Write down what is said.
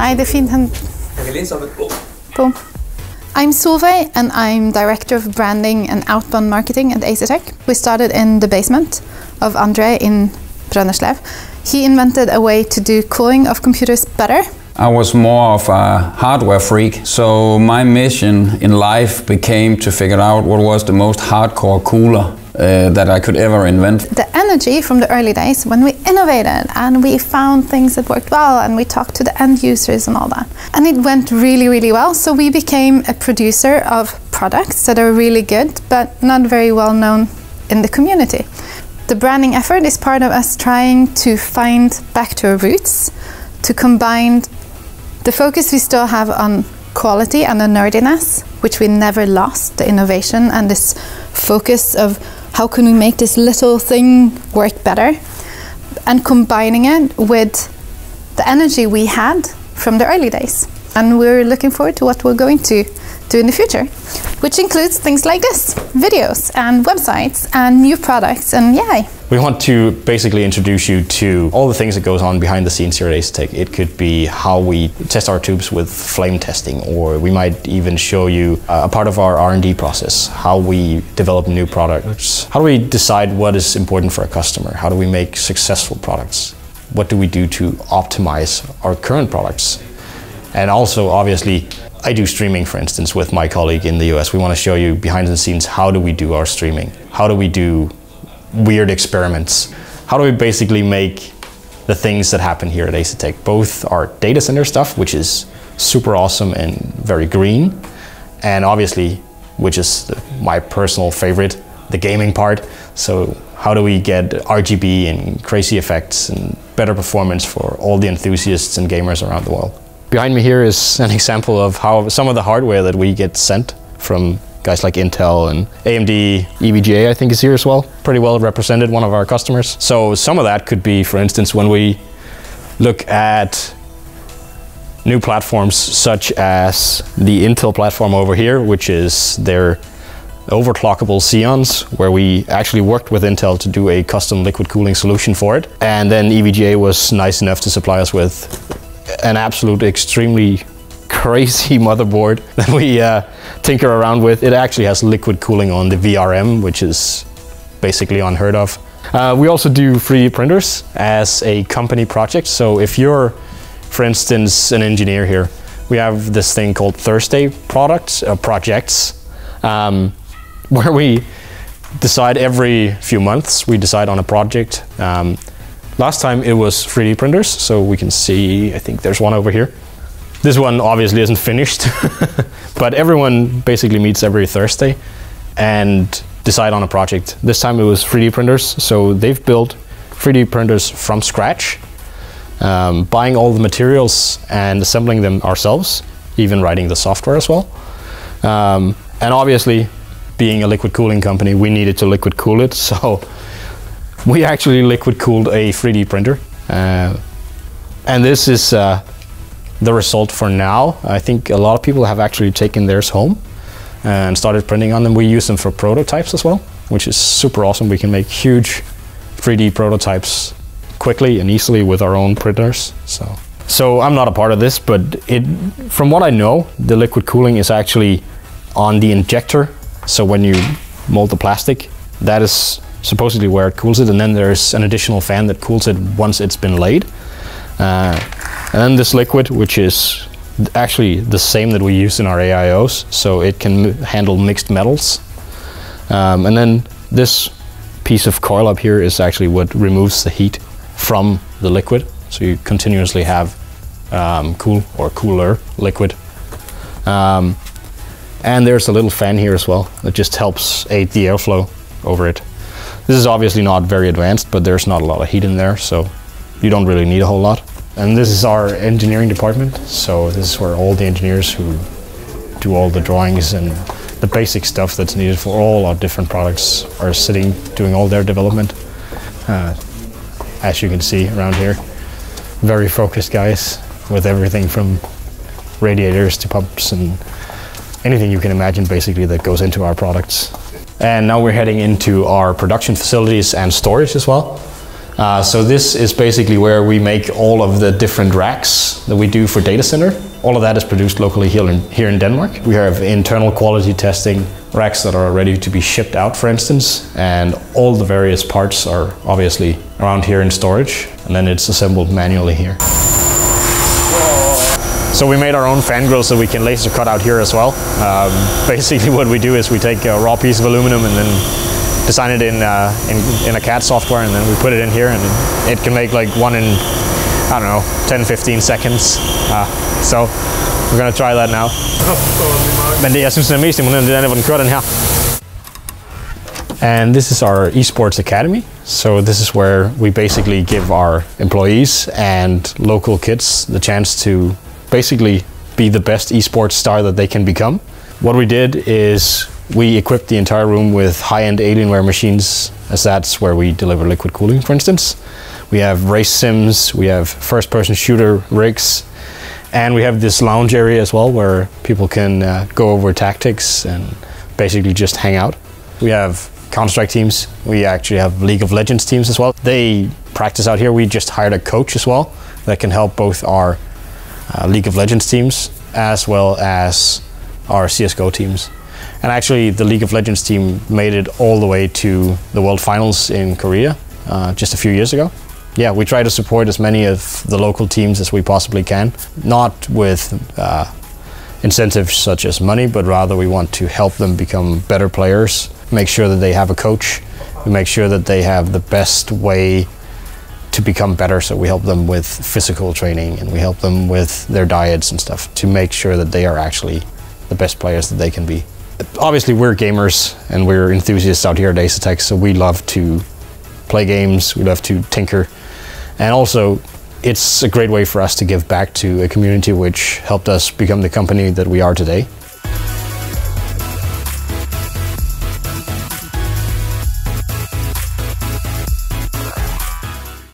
Nej, det er fint. Jeg kan læse op et bog. Boom. I'm Solveig, and I'm Director of Branding and Outbound Marketing at Asetek. We started in the basement of Andre in Brønderslev. He invented a way to do cooling of computers better. I was more of a hardware freak, so my mission in life became to figure out what was the most hardcore cooler that I could ever invent. The energy from the early days when we innovated and we found things that worked well and we talked to the end users and all that. And it went really, really well, so we became a producer of products that are really good but not very well known in the community. The branding effort is part of us trying to find back to our roots, to combine the focus we still have on quality and the nerdiness, which we never lost, the innovation and this focus of how can we make this little thing work better, and combining it with the energy we had from the early days. And we're looking forward to what we're going to do in the future, which includes things like this, videos and websites and new products, and yay. We want to basically introduce you to all the things that goes on behind the scenes here at Asetek. It could be how we test our tubes with flame testing, or we might even show you a part of our R&D process, how we develop new products. How do we decide what is important for a customer? How do we make successful products? What do we do to optimize our current products? And also, obviously, I do streaming, for instance, with my colleague in the US. We want to show you behind the scenes, how do we do our streaming? How do we do weird experiments? How do we basically make the things that happen here at Asetek? Both our data center stuff, which is super awesome and very green, and obviously, which is my personal favorite, the gaming part. So how do we get RGB and crazy effects and better performance for all the enthusiasts and gamers around the world? Behind me here is an example of how some of the hardware that we get sent from guys like Intel and AMD. EVGA, I think, is here as well. Pretty well represented, one of our customers. So some of that could be, for instance, when we look at new platforms such as the Intel platform over here, which is their overclockable Xeons, where we actually worked with Intel to do a custom liquid cooling solution for it. And then EVGA was nice enough to supply us with an absolute extremely crazy motherboard that we tinker around with. It actually has liquid cooling on the VRM, which is basically unheard of. We also do 3D printers as a company project. So if you're, for instance, an engineer here, we have this thing called Thursday projects, where we decide every few months, we decide on a project. Last time it was 3D printers, so we can see, I think there's one over here. This one obviously isn't finished, but everyone basically meets every Thursday and decide on a project. This time it was 3D printers, so they've built 3D printers from scratch, buying all the materials and assembling them ourselves, even writing the software as well. And obviously, being a liquid cooling company, we needed to liquid cool it, so we actually liquid cooled a 3D printer. And this is the result for now. I think a lot of people have actually taken theirs home and started printing on them. We use them for prototypes as well, which is super awesome. We can make huge 3D prototypes quickly and easily with our own printers. So I'm not a part of this, but from what I know, the liquid cooling is actually on the injector. So when you mold the plastic, that is supposedly where it cools it, and then there's an additional fan that cools it once it's been laid. And then this liquid, which is actually the same that we use in our AIOs, so it can handle mixed metals. And then this piece of coil up here is actually what removes the heat from the liquid, so you continuously have cool or cooler liquid. And there's a little fan here as well that just helps aid the airflow over it. This is obviously not very advanced, but there's not a lot of heat in there, so you don't really need a whole lot. And this is our engineering department, so this is where all the engineers who do all the drawings and the basic stuff that's needed for all our different products are sitting doing all their development. As you can see around here, very focused guys with everything from radiators to pumps and anything you can imagine basically that goes into our products. And now we're heading into our production facilities and storage as well. So this is basically where we make all of the different racks that we do for data center. All of that is produced locally here in Denmark. We have internal quality testing, racks that are ready to be shipped out, for instance, and all the various parts are obviously around here in storage, and then it's assembled manually here. So we made our own fan grills that we can laser cut out here as well. Basically what we do is we take a raw piece of aluminum and then design it in a CAD software, and then we put it in here, and it can make like one in, I don't know, 10-15 seconds. So we're gonna try that now. Men det jeg synes er mest imponerende, det er, hvor den kører den her. And this is our esports academy. So this is where we basically give our employees and local kids the chance to basically be the best esports star that they can become. What we did is we equipped the entire room with high-end Alienware machines, as that's where we deliver liquid cooling, for instance. We have race sims, we have first-person shooter rigs, and we have this lounge area as well where people can go over tactics and basically just hang out. We have Counter-Strike teams. We actually have League of Legends teams as well. They practice out here. We just hired a coach as well that can help both our League of Legends teams as well as our CSGO teams. And actually the League of Legends team made it all the way to the World Finals in Korea just a few years ago. Yeah, we try to support as many of the local teams as we possibly can, not with incentives such as money, but rather we want to help them become better players, make sure that they have a coach, we make sure that they have the best way to become better, so we help them with physical training and we help them with their diets and stuff to make sure that they are actually the best players that they can be. Obviously we're gamers and we're enthusiasts out here at Asetek, so we love to play games, we love to tinker, and also it's a great way for us to give back to a community which helped us become the company that we are today.